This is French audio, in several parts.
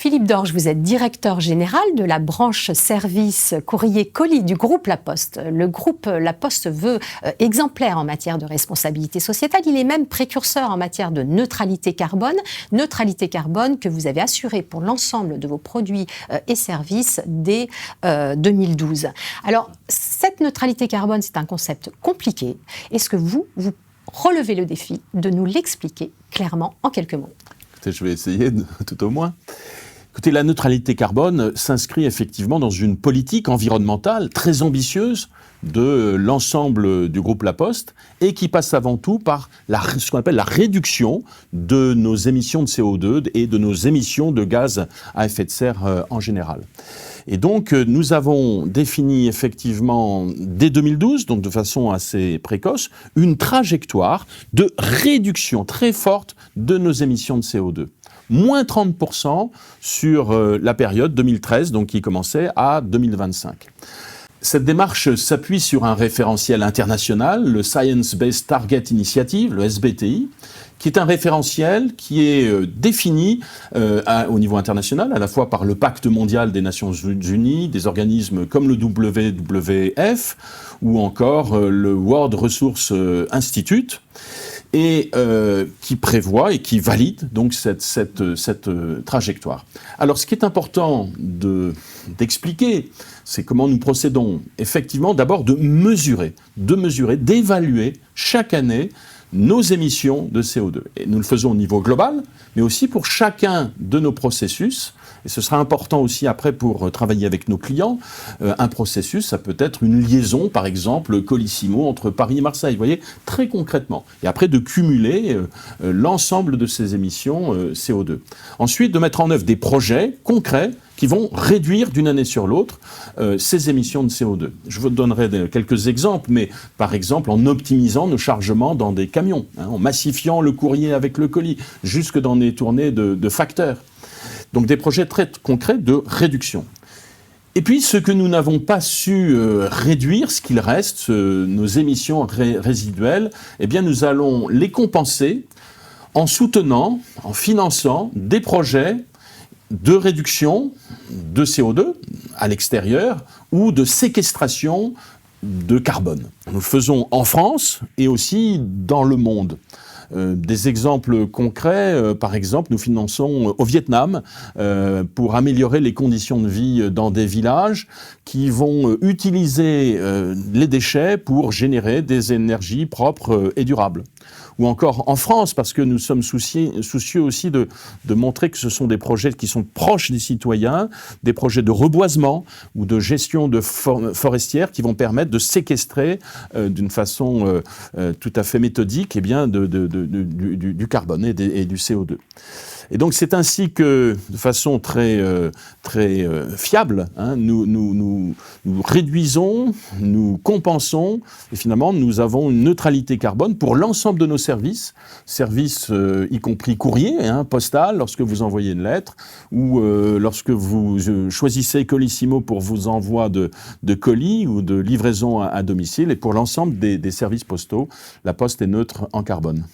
Philippe Dorge, vous êtes directeur général de la branche service courrier colis du groupe La Poste. Le groupe La Poste se veut exemplaire en matière de responsabilité sociétale. Il est même précurseur en matière de neutralité carbone que vous avez assurée pour l'ensemble de vos produits et services dès 2012. Alors, cette neutralité carbone, c'est un concept compliqué. Est-ce que vous relevez le défi de nous l'expliquer clairement en quelques mots? Écoutez, je vais essayer tout au moins. Écoutez, la neutralité carbone s'inscrit effectivement dans une politique environnementale très ambitieuse de l'ensemble du groupe La Poste et qui passe avant tout par ce qu'on appelle la réduction de nos émissions de CO2 et de nos émissions de gaz à effet de serre en général. Et donc, nous avons défini effectivement, dès 2012, donc de façon assez précoce, une trajectoire de réduction très forte de nos émissions de CO2. Moins 30% sur la période 2013, donc qui commençait à 2025. Cette démarche s'appuie sur un référentiel international, le Science Based Target Initiative, le SBTI, qui est un référentiel qui est défini au niveau international, à la fois par le Pacte mondial des Nations Unies, des organismes comme le WWF ou encore le World Resource Institute, et qui prévoit et qui valide donc cette trajectoire. Alors, ce qui est important d'expliquer, c'est comment nous procédons. Effectivement, d'abord de mesurer, d'évaluer chaque année nos émissions de CO2. Et nous le faisons au niveau global, mais aussi pour chacun de nos processus. Et ce sera important aussi après pour travailler avec nos clients. Un processus, ça peut être une liaison, par exemple, Colissimo entre Paris et Marseille. Vous voyez, très concrètement. Et après, de cumuler l'ensemble de ces émissions CO2. Ensuite, de mettre en œuvre des projets concrets qui vont réduire d'une année sur l'autre ces émissions de CO2. Je vous donnerai quelques exemples, mais par exemple en optimisant nos chargements dans des camions, en massifiant le courrier avec le colis, jusque dans des tournées de facteurs. Donc des projets très concrets de réduction. Et puis ce que nous n'avons pas su réduire, ce qu'il reste, nos émissions résiduelles, eh bien nous allons les compenser en soutenant, en finançant des projets de réduction de CO2 à l'extérieur ou de séquestration de carbone. Nous le faisons en France et aussi dans le monde. Des exemples concrets, par exemple, nous finançons au Vietnam pour améliorer les conditions de vie dans des villages qui vont utiliser les déchets pour générer des énergies propres et durables. Ou encore en France, parce que nous sommes soucieux aussi de montrer que ce sont des projets qui sont proches des citoyens, des projets de reboisement ou de gestion de forestière qui vont permettre de séquestrer d'une façon tout à fait méthodique eh bien, du carbone et du CO2. Et donc c'est ainsi que, de façon très fiable, nous réduisons, nous compensons, et finalement nous avons une neutralité carbone pour l'ensemble de nos services y compris courrier, postal, lorsque vous envoyez une lettre, ou lorsque vous choisissez Colissimo pour vos envois de colis ou de livraison à domicile, et pour l'ensemble des services postaux, La Poste est neutre en carbone.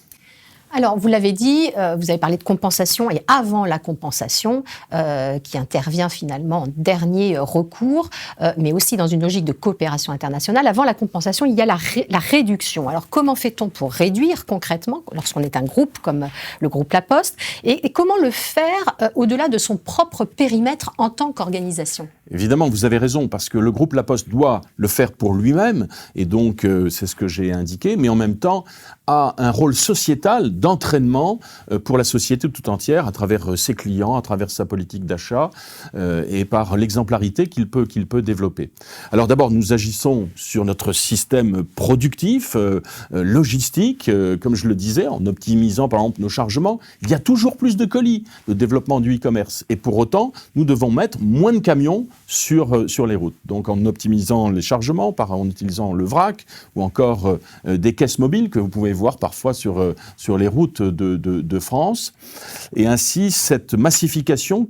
Alors, vous l'avez dit, vous avez parlé de compensation et avant la compensation, qui intervient finalement en dernier recours, mais aussi dans une logique de coopération internationale. Avant la compensation, il y a la réduction. Alors, comment fait-on pour réduire concrètement, lorsqu'on est un groupe comme le groupe La Poste, et comment le faire au-delà de son propre périmètre en tant qu'organisation ? Évidemment, vous avez raison, parce que le groupe La Poste doit le faire pour lui-même, et donc c'est ce que j'ai indiqué, mais en même temps a un rôle sociétal d'entraînement pour la société tout entière, à travers ses clients, à travers sa politique d'achat, et par l'exemplarité qu'il peut développer. Alors d'abord, nous agissons sur notre système productif, logistique, comme je le disais, en optimisant par exemple nos chargements. Il y a toujours plus de colis, le développement du e-commerce, et pour autant, nous devons mettre moins de camions sur les routes. Donc en optimisant les chargements, en utilisant le vrac, ou encore des caisses mobiles que vous pouvez voir parfois sur les routes de France. Et ainsi, cette massification,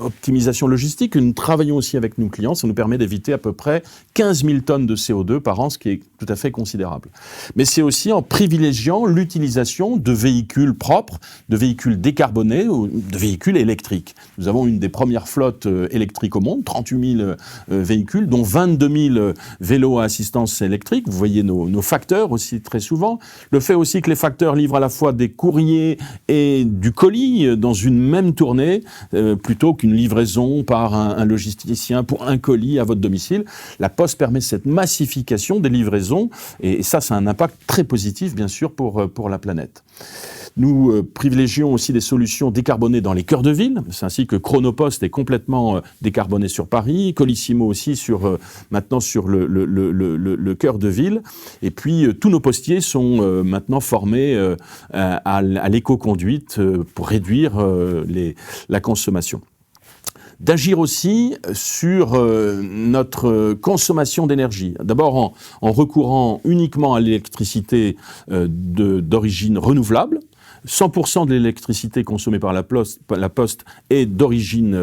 optimisation logistique, que nous travaillons aussi avec nos clients, ça nous permet d'éviter à peu près 15 000 tonnes de CO2 par an, ce qui est tout à fait considérable. Mais c'est aussi en privilégiant l'utilisation de véhicules propres, de véhicules décarbonés ou de véhicules électriques. Nous avons une des premières flottes électriques au monde, 38 000 véhicules, dont 22 000 vélos à assistance électrique. Vous voyez nos facteurs aussi très souvent. Le fait aussi que les facteurs livrent à la fois des courriers et du colis dans une même tournée, plutôt qu'une livraison par un logisticien pour un colis à votre domicile. La Poste permet cette massification des livraisons et ça a un impact très positif, bien sûr, pour la planète. Nous privilégions aussi des solutions décarbonées dans les cœurs de ville. C'est ainsi que Chronopost est complètement décarboné sur Paris, Colissimo aussi maintenant sur le cœur de ville. Et puis tous nos postiers sont maintenant formés à l'éco-conduite pour réduire la consommation. D'agir aussi sur notre consommation d'énergie. D'abord en recourant uniquement à l'électricité d'origine renouvelable. 100% de l'électricité consommée par la Poste est d'origine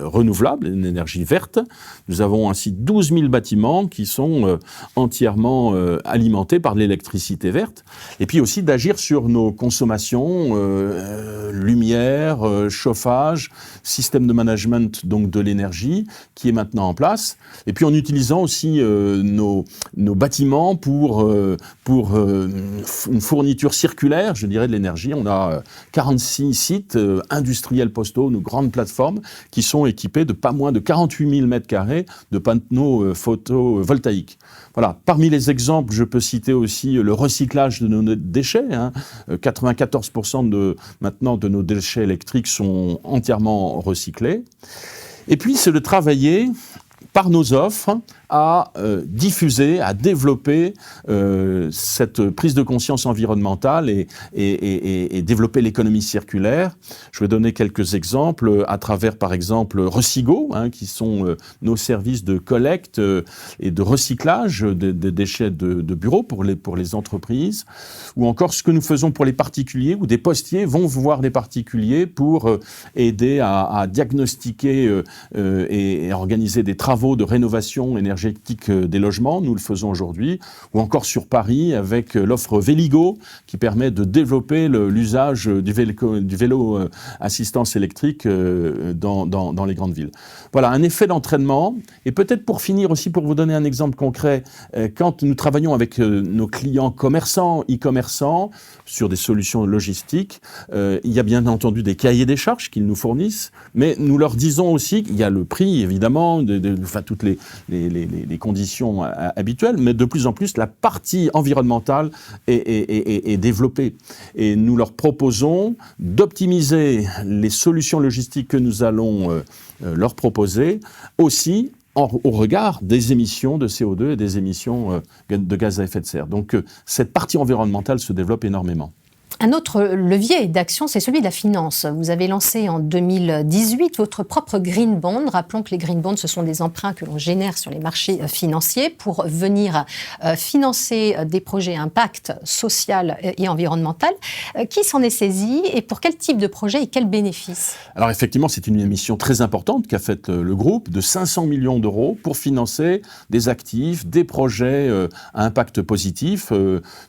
renouvelable, une énergie verte. Nous avons ainsi 12 000 bâtiments qui sont entièrement alimentés par de l'électricité verte. Et puis aussi d'agir sur nos consommations, lumière, chauffage, système de management donc de l'énergie qui est maintenant en place. Et puis en utilisant aussi nos bâtiments pour une fourniture circulaire, je dirais, de l'énergie. On a 46 sites industriels postaux, nos grandes plateformes, qui sont équipés de pas moins de 48 000 m² de panneaux photovoltaïques. Voilà. Parmi les exemples, je peux citer aussi le recyclage de nos déchets. 94% maintenant de nos déchets électriques sont entièrement recyclés. Et puis, c'est de travailler par nos offres à diffuser, à développer cette prise de conscience environnementale et développer l'économie circulaire. Je vais donner quelques exemples à travers, par exemple, Recigo, qui sont nos services de collecte et de recyclage des déchets de bureau pour les entreprises, ou encore ce que nous faisons pour les particuliers, où des postiers vont voir des particuliers pour aider à diagnostiquer et organiser des travaux de rénovation énergétique des logements, nous le faisons aujourd'hui, ou encore sur Paris avec l'offre Véligo qui permet de développer l'usage du vélo assistance électrique dans les grandes villes. Voilà, un effet d'entraînement. Et peut-être pour finir aussi, pour vous donner un exemple concret, quand nous travaillons avec nos clients commerçants, e-commerçants, sur des solutions logistiques, il y a bien entendu des cahiers des charges qu'ils nous fournissent, mais nous leur disons aussi qu'il y a le prix, évidemment, toutes les conditions habituelles, mais de plus en plus, la partie environnementale est développée. Et nous leur proposons d'optimiser les solutions logistiques que nous allons leur proposer, aussi au regard des émissions de CO2 et des émissions de gaz à effet de serre. Donc, cette partie environnementale se développe énormément. Un autre levier d'action, c'est celui de la finance. Vous avez lancé en 2018 votre propre Green Bond. Rappelons que les Green Bonds, ce sont des emprunts que l'on génère sur les marchés financiers pour venir financer des projets à impact social et environnemental. Qui s'en est saisi et pour quel type de projet et quels bénéfices ? Alors effectivement, c'est une émission très importante qu'a faite le groupe de 500 millions d'euros pour financer des actifs, des projets à impact positif,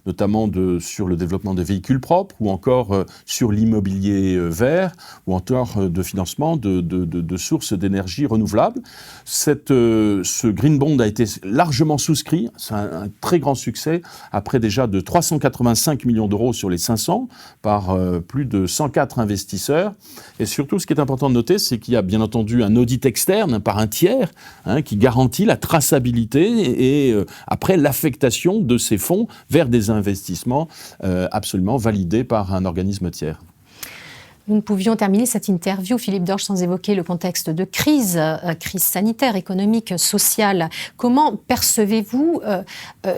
notamment sur le développement de véhicules propres, ou encore sur l'immobilier vert, ou encore de financement de sources d'énergie renouvelables. Ce Green Bond a été largement souscrit, c'est un très grand succès, après déjà de 385 millions d'euros sur les 500, par plus de 104 investisseurs. Et surtout, ce qui est important de noter, c'est qu'il y a bien entendu un audit externe par un tiers qui garantit la traçabilité et après l'affectation de ces fonds vers des investissements absolument validés par un organisme tiers. Nous ne pouvions terminer cette interview, Philippe Dorges, sans évoquer le contexte de crise, crise sanitaire, économique, sociale. Comment percevez-vous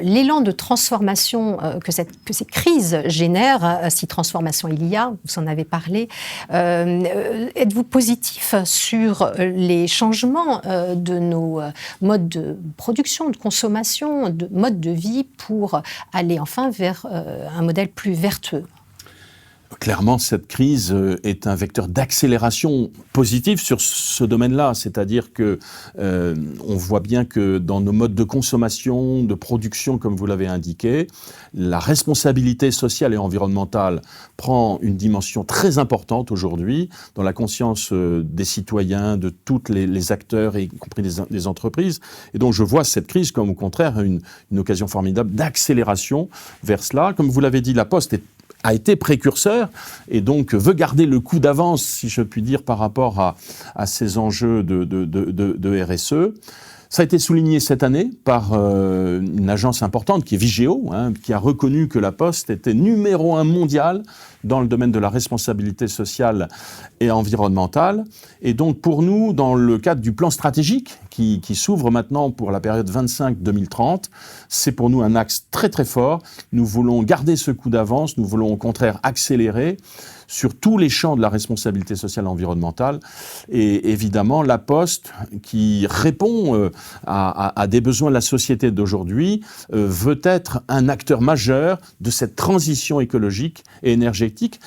l'élan de transformation que ces crises génèrent, si transformation il y a, vous en avez parlé. Êtes-vous positif sur les changements de nos modes de production, de consommation, de mode de vie pour aller enfin vers un modèle plus vertueux? Clairement, cette crise est un vecteur d'accélération positive sur ce domaine-là. C'est-à-dire que on voit bien que dans nos modes de consommation, de production, comme vous l'avez indiqué, la responsabilité sociale et environnementale prend une dimension très importante aujourd'hui dans la conscience des citoyens, de tous les acteurs, y compris des entreprises. Et donc je vois cette crise comme au contraire une occasion formidable d'accélération vers cela. Comme vous l'avez dit, la Poste a été précurseur et donc veut garder le coup d'avance, si je puis dire, par rapport à ces enjeux de RSE. Ça a été souligné cette année par une agence importante qui est Vigeo, qui a reconnu que la Poste était numéro 1 mondial dans le domaine de la responsabilité sociale et environnementale. Et donc pour nous, dans le cadre du plan stratégique qui s'ouvre maintenant pour la période 25-2030, c'est pour nous un axe très très fort. Nous voulons garder ce coup d'avance, nous voulons au contraire accélérer sur tous les champs de la responsabilité sociale et environnementale. Et évidemment, la Poste, qui répond à des besoins de la société d'aujourd'hui, veut être un acteur majeur de cette transition écologique et énergétique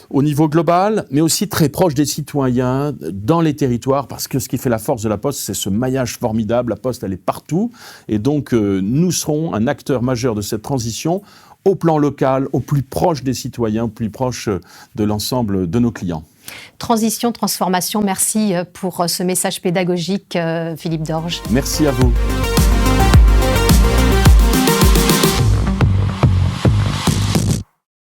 au niveau global, mais aussi très proche des citoyens, dans les territoires, parce que ce qui fait la force de la Poste, c'est ce maillage formidable. La Poste, elle est partout. Et donc, nous serons un acteur majeur de cette transition au plan local, au plus proche des citoyens, au plus proche de l'ensemble de nos clients. Transition, transformation, merci pour ce message pédagogique, Philippe Dorges. Merci à vous.